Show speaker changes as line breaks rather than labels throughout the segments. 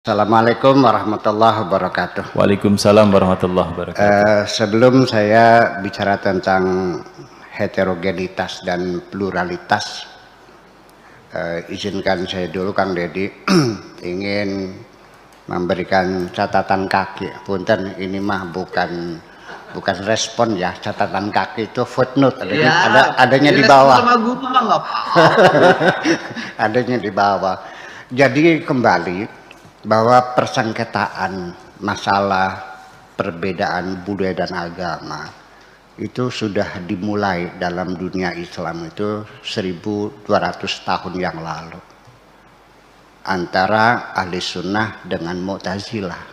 Assalamualaikum warahmatullahi wabarakatuh.
Waalaikumsalam warahmatullahi wabarakatuh.
Sebelum saya bicara tentang heterogenitas dan pluralitas, izinkan saya dulu Kang Deddy ingin memberikan catatan kaki. Punten, ini mah bukan respon ya, catatan kaki itu footnote, adanya di bawah. Adanya di bawah. Jadi kembali bahwa persengketaan masalah perbedaan budaya dan agama itu sudah dimulai dalam dunia Islam itu 1200 tahun yang lalu antara ahli sunnah dengan Mu'tazilah.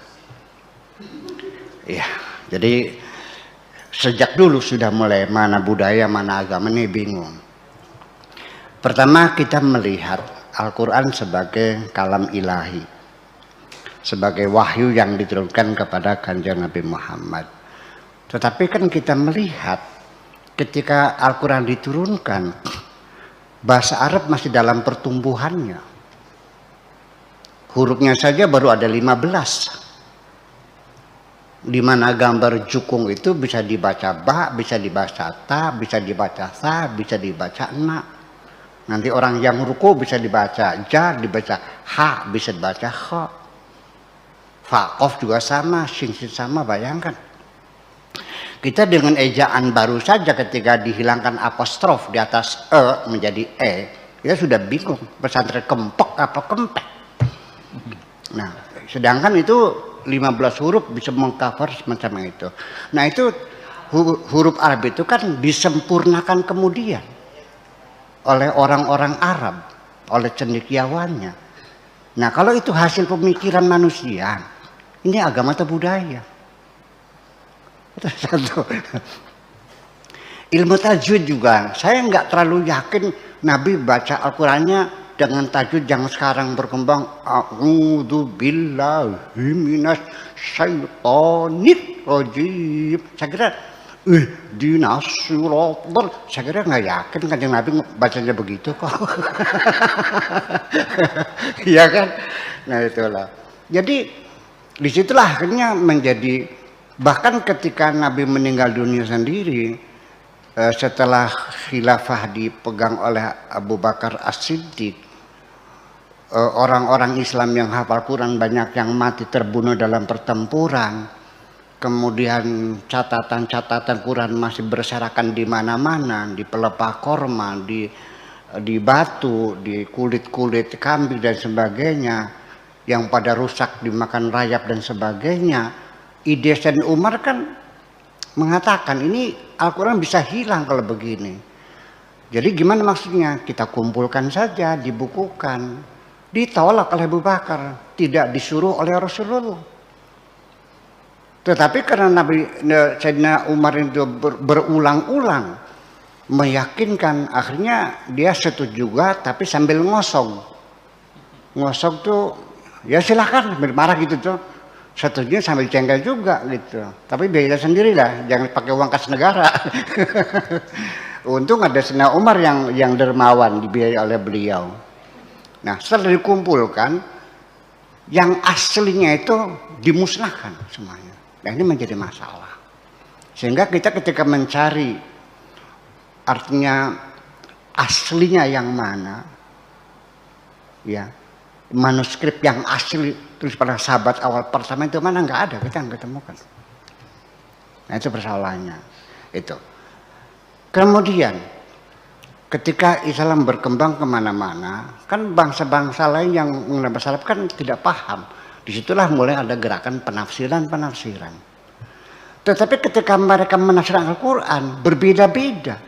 Ya, jadi sejak dulu sudah mulai mana budaya mana agama ini bingung. Pertama kita melihat Al-Quran sebagai kalam ilahi, sebagai wahyu yang diturunkan kepada Kanjeng Nabi Muhammad. Tetapi kan kita melihat ketika Al-Quran diturunkan, bahasa Arab masih dalam pertumbuhannya. Hurufnya saja baru ada 15. Di mana gambar jukung itu bisa dibaca ba, bisa dibaca ta, bisa dibaca sa, bisa dibaca na. Nanti orang yang ruku bisa dibaca ja, dibaca ha, bisa dibaca kha. Fakof juga sama, sin sama, bayangkan. Kita dengan ejaan baru saja ketika dihilangkan apostrof di atas e menjadi e, kita sudah bingung pesantren kempek apa kempek. Nah, sedangkan itu 15 huruf bisa mengcover semacam itu. Nah, itu huruf Arab itu kan disempurnakan kemudian oleh orang-orang Arab, oleh cendekiawannya. Nah, kalau itu hasil pemikiran manusia, ini agama atau budaya? Satu. Ilmu tajwid juga, saya nggak terlalu yakin Nabi baca Al-Qurannya dengan tajwid yang sekarang berkembang. A'udzu billahi minas syaitonir rajim. Saya kira ihdinas siratal. Saya kira nggak yakin kan yang Nabi bacanya begitu kok. Iya kan? Nah itulah. Jadi disitulah akhirnya menjadi, bahkan ketika Nabi meninggal dunia sendiri, setelah khilafah dipegang oleh Abu Bakar As-Siddiq, orang-orang Islam yang hafal Quran banyak yang mati terbunuh dalam pertempuran. Kemudian catatan-catatan Quran masih berserakan di mana-mana, di pelepah korma, di batu, di kulit-kulit kambing dan sebagainya, yang pada rusak dimakan rayap dan sebagainya. Ide Sayyidina Umar kan mengatakan ini Al-Quran bisa hilang kalau begini. Jadi gimana maksudnya? Kita kumpulkan saja, dibukukan. Ditolak oleh Abu Bakar, tidak disuruh oleh Rasulullah. Tetapi karena Sayyidina Umar itu berulang-ulang meyakinkan, akhirnya dia setuju juga, tapi sambil ngosong. Ngosong tuh ya silakan, marah gitu tuh, setuju sambil cengkel juga gitu. Tapi biaya sendiri lah, jangan pakai uang kas negara. Untung ada Sayyidina Umar yang dermawan, dibiayai oleh beliau. Nah setelah dikumpulkan, yang aslinya itu dimusnahkan semuanya. Nah ini menjadi masalah. Sehingga kita ketika mencari artinya aslinya yang mana, ya, manuskrip yang asli tulis pada sahabat awal pertama itu mana, nggak ada, kita nggak temukan. Nah itu persoalannya itu. Kemudian ketika Islam berkembang kemana-mana, kan bangsa-bangsa lain yang mengenal bahasa Arab kan tidak paham. Disitulah mulai ada gerakan penafsiran. Tetapi ketika mereka menafsirkan Al-Quran berbeda-beda.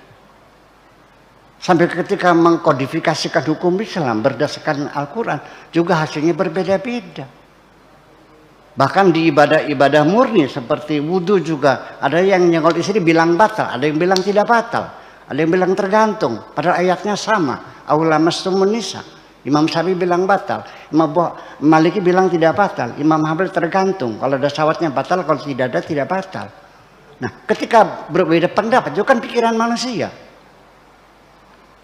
Sampai ketika mengkodifikasikan hukum Islam berdasarkan Al-Quran juga hasilnya berbeda-beda. Bahkan di ibadah-ibadah murni seperti wudhu juga ada yang nyenggol istri bilang batal, ada yang bilang tidak batal, ada yang bilang tergantung. Padahal ayatnya sama. Aula mastumun nisa. Imam Syafi'i bilang batal, Imam Maliki bilang tidak batal, Imam Hambali tergantung. Kalau ada syawatnya batal, kalau tidak ada tidak batal. Nah, ketika berbeda pendapat itu kan pikiran manusia.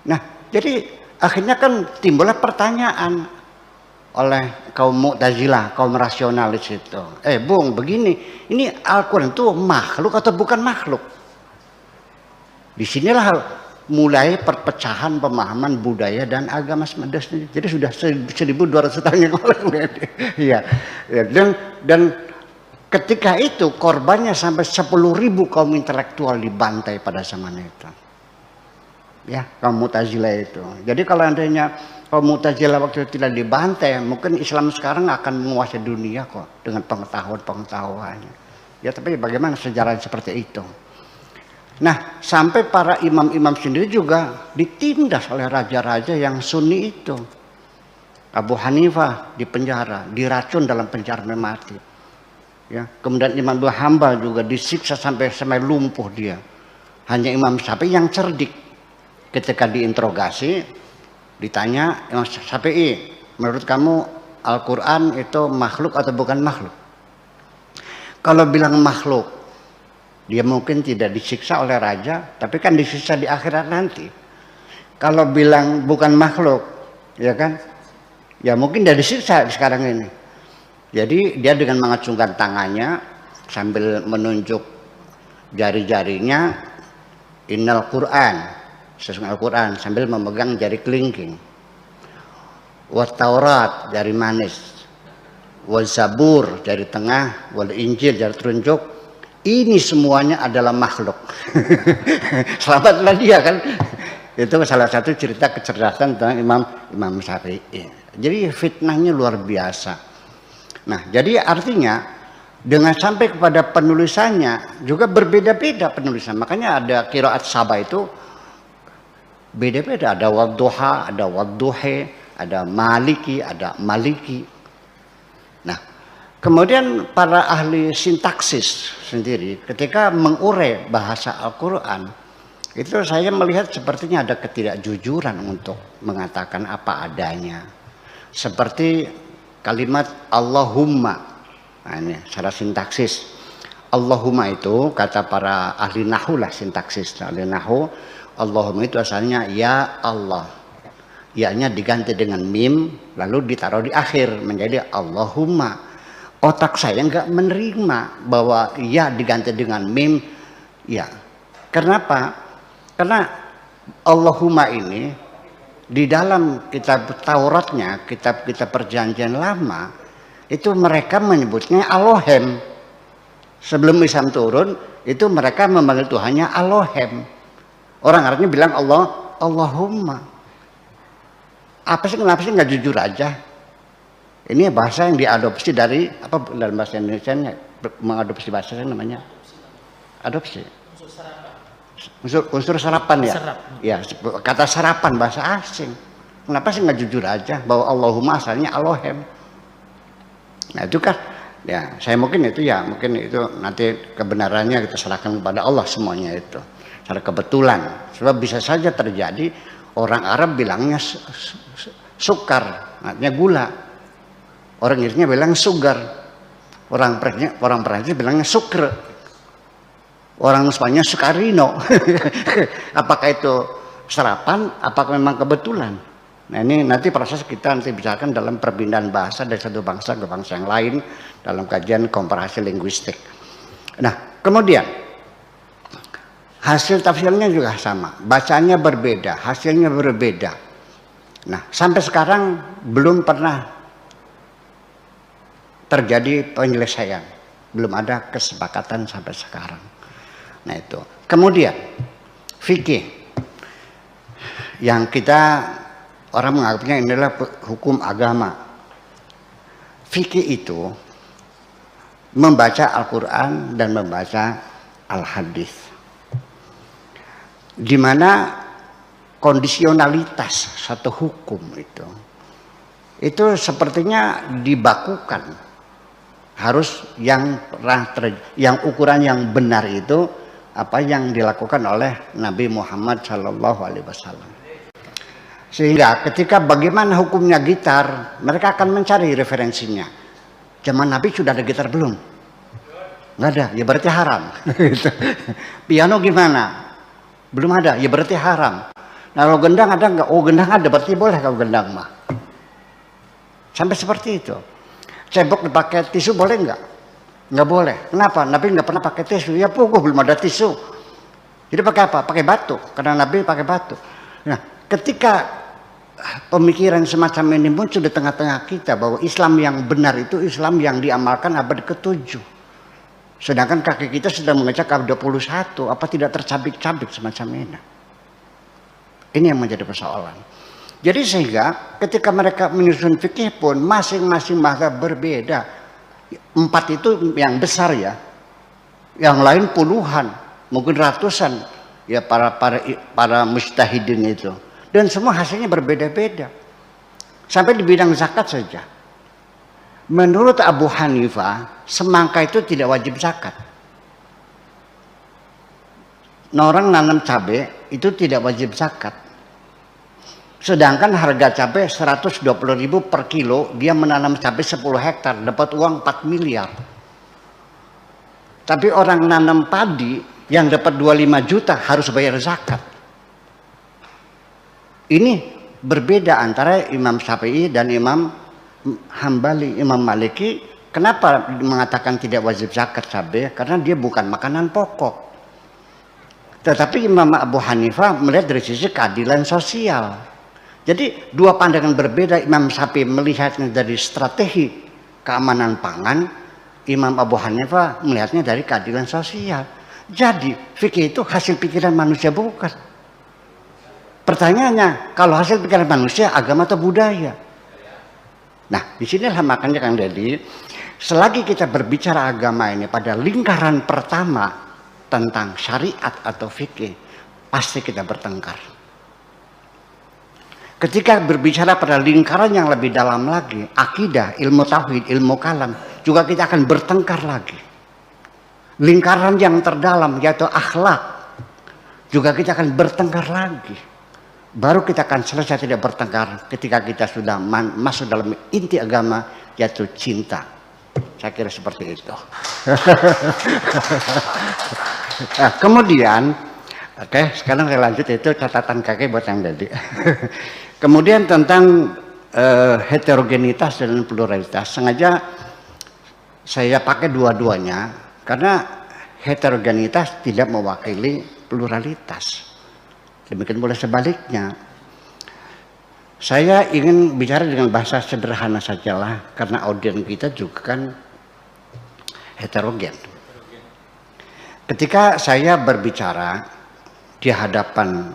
Nah, jadi akhirnya kan timbullah pertanyaan, oleh kaum Mu'tazilah, kaum rasionalis itu. Bung, begini, ini Al-Quran itu makhluk atau bukan makhluk? Disinilah mulai perpecahan pemahaman budaya dan agama semesta. Jadi sudah 1200 tahun yang lalu. Ya. Dan ketika itu korbannya sampai 10.000 kaum intelektual dibantai pada zaman itu. Ya, kaum Mu'tazilah itu. Jadi kalau andainya kaum Mu'tazilah waktu itu tidak dibantai, mungkin Islam sekarang akan menguasai dunia kok dengan pengetahuannya. Ya, tapi bagaimana sejarah seperti itu? Nah, sampai para imam-imam sendiri juga ditindas oleh raja-raja yang Sunni itu. Abu Hanifah dipenjara, diracun dalam penjara mati. Ya, kemudian Imam Abu Hambal juga disiksa sampai lumpuh dia. Hanya Imam Syafi'i yang cerdik. Ketika diinterogasi, ditanya, Imam Syafi'i, menurut kamu Al-Quran itu makhluk atau bukan makhluk? Kalau bilang makhluk, dia mungkin tidak disiksa oleh raja, tapi kan disiksa di akhirat nanti. Kalau bilang bukan makhluk, ya kan? Ya mungkin dia disiksa sekarang ini. Jadi dia dengan mengacungkan tangannya sambil menunjuk jari-jarinya, Innal Quran, sesungguhnya Al-Quran, sambil memegang jari kelingking. Wa Taurat, jari manis. Wa Zabur, jari tengah. Wal Injil, jari telunjuk. Ini semuanya adalah makhluk. Selamatlah dia kan. Itu salah satu cerita kecerdasan tentang Imam Syafi'i. Jadi fitnahnya luar biasa. Nah, jadi artinya dengan sampai kepada penulisannya juga berbeda-beda penulisan. Makanya ada qiraat Sabah itu beda-beda. Ada wadduha, ada wadduhe, ada maliki, ada maliki. Nah, kemudian para ahli sintaksis sendiri ketika mengurai bahasa Al-Quran, itu saya melihat sepertinya ada ketidakjujuran untuk mengatakan apa adanya. Seperti kalimat Allahumma. Nah, ini secara sintaksis. Allahumma itu kata para ahli nahu lah, sintaksis ahli nahu. Allahumma itu asalnya ya Allah. Ya-nya diganti dengan mim lalu ditaruh di akhir menjadi Allahumma. Otak saya nggak menerima bahwa ya diganti dengan mim. Ya. Kenapa? Karena Allahumma ini di dalam kitab Tauratnya, kitab-kitab perjanjian lama, itu mereka menyebutnya Elohim. Sebelum Islam turun, itu mereka memanggil Tuhannya Elohim. Orang Arabnya bilang Allahumma. Apa sih, kenapa sih nggak jujur aja? Ini bahasa yang diadopsi dari apa dalam bahasa Indonesia mengadopsi bahasa namanya adopsi. Unsur sarapan ya. Ya, kata sarapan bahasa asing. Kenapa sih nggak jujur aja bahwa Allahumma asalnya Elohim? Nah itu kan, ya saya mungkin itu nanti kebenarannya kita serahkan kepada Allah semuanya itu. Secara kebetulan, sebab bisa saja terjadi orang Arab bilangnya sukar, artinya gula. Orang Inggrisnya bilang sugar, orang Perancis bilangnya sucre, orang Spanyol sukarino. Apakah itu serapan? Apakah memang kebetulan? Nah ini nanti proses kita nanti bicarakan dalam perbincangan bahasa dari satu bangsa ke bangsa yang lain dalam kajian komparasi linguistik. Nah kemudian hasil tafsirnya juga sama, bacaannya berbeda, hasilnya berbeda. Nah sampai sekarang belum pernah terjadi penyelesaian, belum ada kesepakatan sampai sekarang. Nah itu. Kemudian fikih yang kita orang menganggapnya inilah hukum agama. Fikih itu membaca Al-Quran dan membaca Al-Hadis. Di mana kondisionalitas satu hukum itu sepertinya dibakukan, harus yang ukuran yang benar itu apa yang dilakukan oleh Nabi Muhammad SAW. Sehingga ketika bagaimana hukumnya gitar, mereka akan mencari referensinya. Zaman Nabi sudah ada gitar belum? Nggak ada, ya berarti haram. Piano gimana? Belum ada, ya berarti haram. Nah kalau gendang ada nggak? Oh gendang ada, berarti boleh kalau gendang mah. Sampai seperti itu. Cebok dipakai tisu boleh nggak? Nggak boleh. Kenapa? Nabi nggak pernah pakai tisu. Ya pukul belum ada tisu. Jadi pakai apa? Pakai batu. Karena Nabi pakai batu. Nah, ketika pemikiran semacam ini muncul di tengah-tengah kita bahwa Islam yang benar itu Islam yang diamalkan abad ke-7. Sedangkan kaki kita sudah mengecek abad 21. Apa tidak tercabik-cabik semacam ini? Ini yang menjadi persoalan. Jadi sehingga ketika mereka menyusun fikih pun masing-masing mazhab berbeda. 4 itu yang besar ya, yang lain puluhan, mungkin ratusan ya para mujtahidin itu, dan semua hasilnya berbeda-beda. Sampai di bidang zakat saja, menurut Abu Hanifah semangka itu tidak wajib zakat. Orang nanam cabai itu tidak wajib zakat. Sedangkan harga cabai 120.000 per kilo, dia menanam cabai 10 hektar, dapat uang 4 miliar. Tapi orang nanam padi yang dapat 25 juta harus bayar zakat. Ini berbeda antara Imam Syafi'i dan Imam Hambali. Imam Maliki kenapa mengatakan tidak wajib zakat cabai? Karena dia bukan makanan pokok. Tetapi Imam Abu Hanifah melihat dari sisi keadilan sosial. Jadi dua pandangan berbeda. Imam Syafi'i melihatnya dari strategi keamanan pangan, Imam Abu Hanifah melihatnya dari keadilan sosial. Jadi fikih itu hasil pikiran manusia bukan. Pertanyaannya, kalau hasil pikiran manusia agama atau budaya? Nah, disinilah makanya Kang Deddy, selagi kita berbicara agama ini pada lingkaran pertama tentang syariat atau fikih, pasti kita bertengkar. Ketika berbicara pada lingkaran yang lebih dalam lagi, akidah, ilmu tauhid, ilmu kalam, juga kita akan bertengkar lagi. Lingkaran yang terdalam yaitu akhlak, juga kita akan bertengkar lagi. Baru kita akan selesai tidak bertengkar ketika kita sudah masuk dalam inti agama, yaitu cinta. Saya kira seperti itu. Nah, kemudian, oke, sekarang saya lanjut, itu catatan kaki buat yang tadi. Kemudian tentang heterogenitas dan pluralitas, sengaja saya pakai dua-duanya karena heterogenitas tidak mewakili pluralitas. Demikian pula sebaliknya. Saya ingin bicara dengan bahasa sederhana sajalah karena audiens kita juga kan heterogen. Ketika saya berbicara di hadapan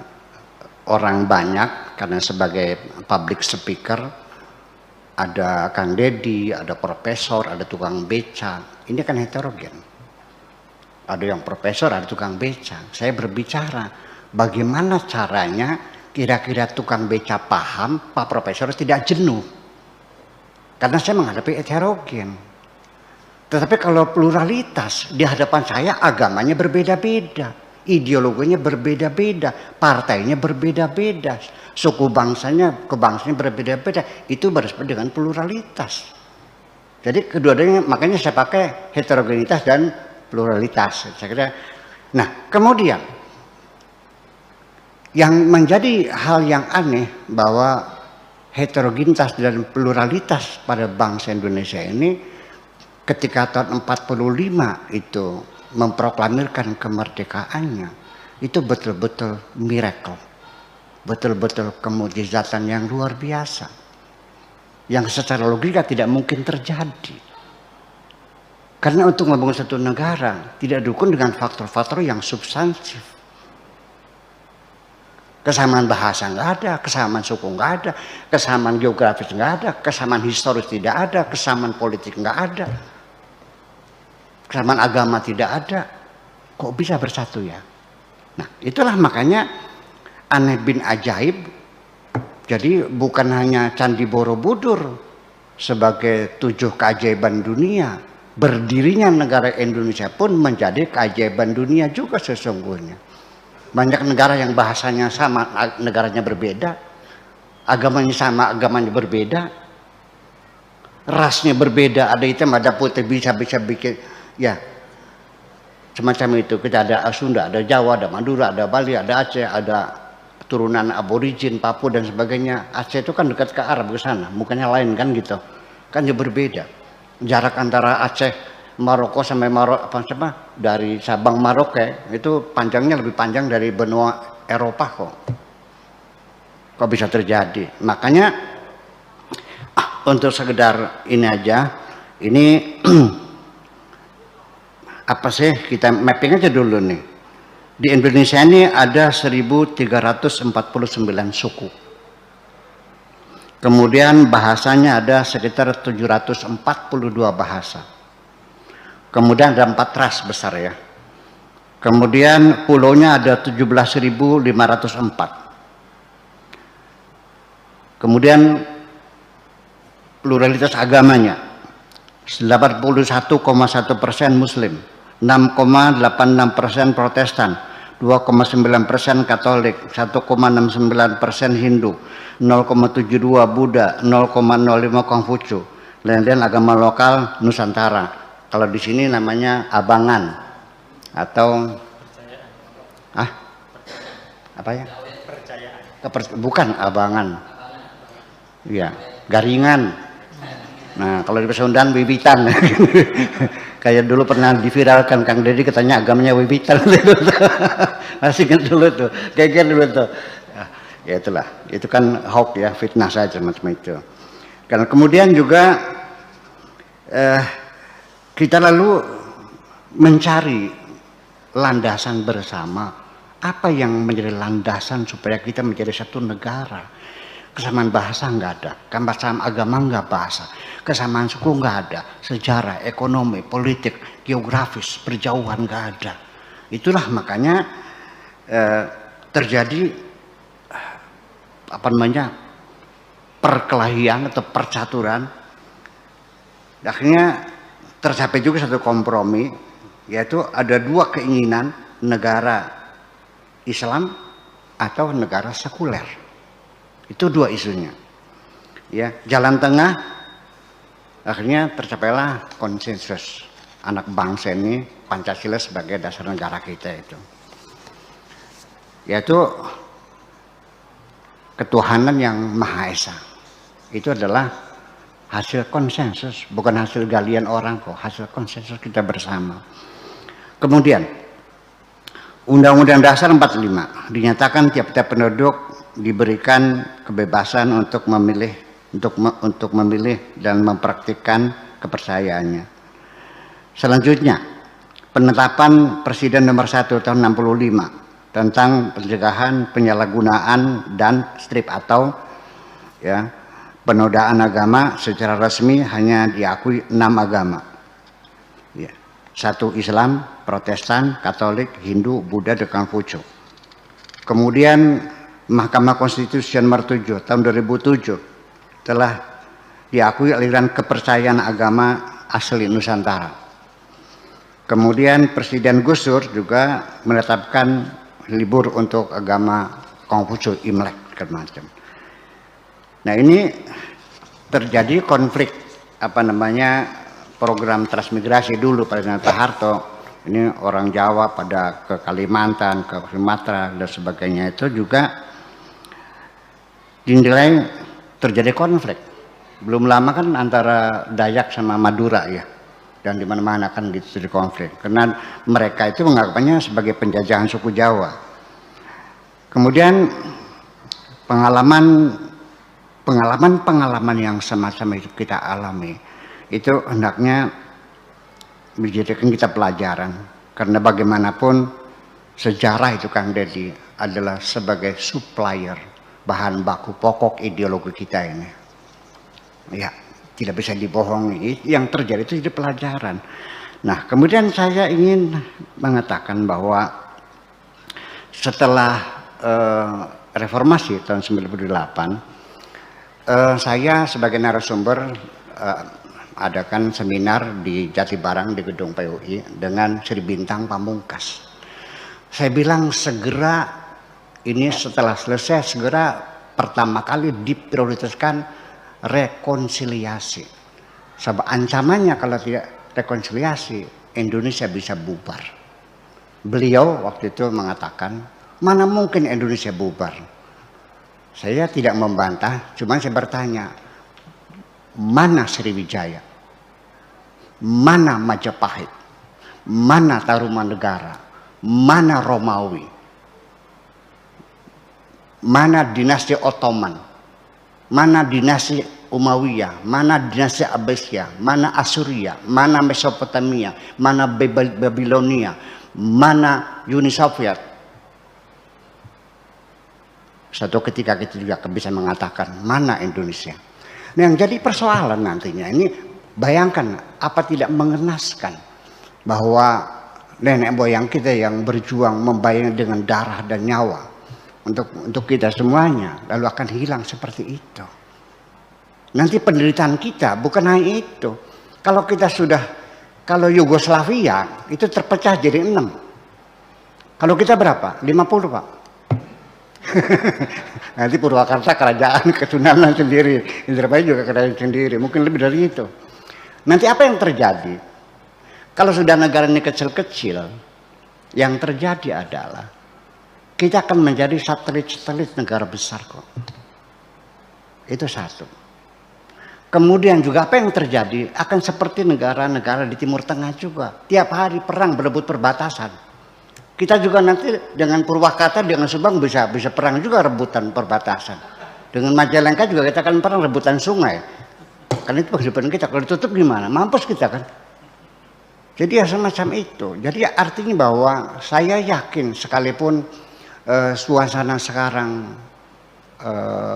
orang banyak, karena sebagai public speaker, ada Kang Deddy, ada profesor, ada tukang beca, ini kan heterogen. Ada yang profesor, ada tukang beca. Saya berbicara bagaimana caranya kira-kira tukang beca paham, Pak Profesor tidak jenuh. Karena saya menghadapi heterogen. Tetapi kalau pluralitas, di hadapan saya agamanya berbeda-beda, ideologinya berbeda-beda, partainya berbeda-beda, suku bangsanya, kebangsanya berbeda-beda. Itu bersebut dengan pluralitas. Jadi kedua-duanya, makanya saya pakai heterogenitas dan pluralitas. Saya kira. Nah, kemudian yang menjadi hal yang aneh bahwa heterogenitas dan pluralitas pada bangsa Indonesia ini ketika tahun 45 itu memproklamirkan kemerdekaannya, itu betul-betul miracle, betul-betul kemujizatan yang luar biasa, yang secara logika tidak mungkin terjadi. Karena untuk membangun satu negara tidak didukung dengan faktor-faktor yang substantif. Kesamaan bahasa nggak ada, kesamaan suku nggak ada, kesamaan geografis nggak ada, kesamaan historis tidak ada, kesamaan politik nggak ada, kesamaan agama tidak ada. Kok bisa bersatu ya? Nah, itulah makanya aneh bin ajaib. Jadi bukan hanya Candi Borobudur sebagai 7 keajaiban dunia, berdirinya negara Indonesia pun menjadi keajaiban dunia juga sesungguhnya. Banyak negara yang bahasanya sama, negaranya berbeda, agamanya sama, agamanya berbeda, rasnya berbeda, ada hitam, ada putih, bisa bikin, ya semacam itu. Kita ada Sunda, ada Jawa, ada Madura, ada Bali, ada Aceh, ada turunan aborigin, Papua dan sebagainya. Aceh itu kan dekat ke Arab ke sana, bukannya lain kan gitu. Kan jauh berbeda. Jarak antara Aceh, Maroko sampai dari Sabang Merauke itu panjangnya lebih panjang dari benua Eropa kok. Kok bisa terjadi? Makanya untuk sekedar ini aja, ini apa sih, kita mapping aja dulu nih. Di Indonesia ini ada 1349 suku. Kemudian bahasanya ada sekitar 742 bahasa. Kemudian ada 4 ras besar ya. Kemudian pulaunya ada 17.404. Kemudian pluralitas agamanya 81,1% Muslim, 6,86% Protestan, 2,9% Katolik, 1,69% Hindu, 0,72 Buddha, 0,05 Konghucu, lain-lain agama lokal Nusantara. Kalau di sini namanya abangan atau apa ya? Bukan abangan, ya garingan. Nah kalau di Pasundan wiwitan. Kayak dulu pernah diviralkan Kang Deddy katanya agamanya wiwitan. Masih ingat dulu tuh, kayak dulu tuh. Ya itulah, itu kan hoax ya, fitnah saja macam itu. Karena kemudian juga kita lalu mencari landasan bersama, apa yang menjadi landasan supaya kita menjadi satu negara. Kesamaan bahasa nggak ada, kesamaan agama nggak bahasa, kesamaan suku nggak ada, sejarah, ekonomi, politik, geografis, perjauhan nggak ada. Itulah makanya terjadi apa namanya perkelahian atau percaturan. Akhirnya tercapai juga satu kompromi, yaitu ada 2 keinginan, negara Islam atau negara sekuler. Itu 2 isunya. Ya, jalan tengah akhirnya tercapailah konsensus anak bangsa ini, Pancasila sebagai dasar negara kita itu. Yaitu ketuhanan yang Maha Esa. Itu adalah hasil konsensus, bukan hasil galian orang kok, hasil konsensus kita bersama. Kemudian Undang-Undang Dasar 45 dinyatakan tiap-tiap penduduk diberikan kebebasan untuk memilih dan mempraktikkan kepercayaannya. Selanjutnya, penetapan Presiden nomor 1 tahun 65 tentang pencegahan penyalahgunaan dan strip atau ya penodaan agama secara resmi hanya diakui 6 agama. Ya. 1 Islam, Protestan, Katolik, Hindu, Buddha, dan Konghucu. Kemudian Mahkamah Konstitusi nomor 7 tahun 2007 telah diakui aliran kepercayaan agama asli Nusantara. Kemudian Presiden Gus Dur juga menetapkan libur untuk agama Konghucu, Imlek, macam. Nah ini terjadi konflik program transmigrasi dulu pada Pak Harto. Ini orang Jawa pada ke Kalimantan, ke Sumatera dan sebagainya, itu juga dinilai terjadi konflik. Belum lama kan antara Dayak sama Madura ya, dan di mana-mana kan terjadi konflik karena mereka itu menganggapnya sebagai penjajahan suku Jawa. Kemudian pengalaman yang semacam itu kita alami, itu hendaknya menjadikan kita pelajaran, karena bagaimanapun sejarah itu Kang Deddy adalah sebagai supplier bahan baku pokok ideologi kita ini. Ya, tidak bisa dibohongi. Yang terjadi itu jadi pelajaran. Nah, kemudian saya ingin mengatakan bahwa setelah reformasi tahun 98, saya sebagai narasumber adakan seminar di Jatibarang di gedung PUI dengan Sri Bintang Pamungkas. Saya bilang segera ini setelah selesai segera pertama kali diprioritaskan rekonsiliasi. Sebab ancamannya kalau tidak rekonsiliasi Indonesia bisa bubar. Beliau waktu itu mengatakan mana mungkin Indonesia bubar. Saya tidak membantah, cuma saya bertanya, mana Sriwijaya, mana Majapahit, mana Tarumanegara, mana Romawi, mana dinasti Ottoman, mana dinasti Umayyah, mana dinasti Abbasiyah, mana Asuria, mana Mesopotamia, mana Babilonia, mana Uni Soviet. Suatu ketika kita juga bisa mengatakan mana Indonesia. Nah, yang jadi persoalan nantinya ini, bayangkan apa tidak mengenaskan bahwa nenek moyang kita yang berjuang membayar dengan darah dan nyawa untuk kita semuanya, lalu akan hilang seperti itu. Nanti penderitaan kita bukan hanya itu. Kalau kita kalau Yugoslavia itu terpecah jadi 6. Kalau kita berapa? 50, Pak. Nanti Purwakarta kerajaan Kesunanan sendiri, Indramayu juga kerajaan sendiri, mungkin lebih dari itu. Nanti apa yang terjadi? Kalau sudah negara ini kecil-kecil, yang terjadi adalah kita akan menjadi satelit-satelit negara besar kok. Itu satu. Kemudian juga apa yang terjadi akan seperti negara-negara di Timur Tengah juga. Tiap hari perang berebut perbatasan. Kita juga nanti dengan Purwakarta, dengan Subang bisa perang juga rebutan perbatasan. Dengan Majalengka juga kita akan perang rebutan sungai. Karena itu kehidupan kita. Kalau ditutup gimana? Mampus kita kan. Jadi ya semacam itu. Jadi artinya bahwa saya yakin sekalipun suasana sekarang,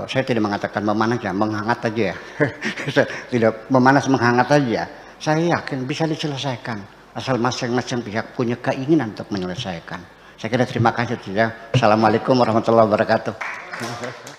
saya tidak mengatakan memanas ya, menghangat aja ya. Tidak memanas, menghangat aja. Saya yakin bisa diselesaikan. Asal masing-masing pihak punya keinginan untuk menyelesaikan. Saya kira terima kasih. Assalamualaikum warahmatullahi wabarakatuh.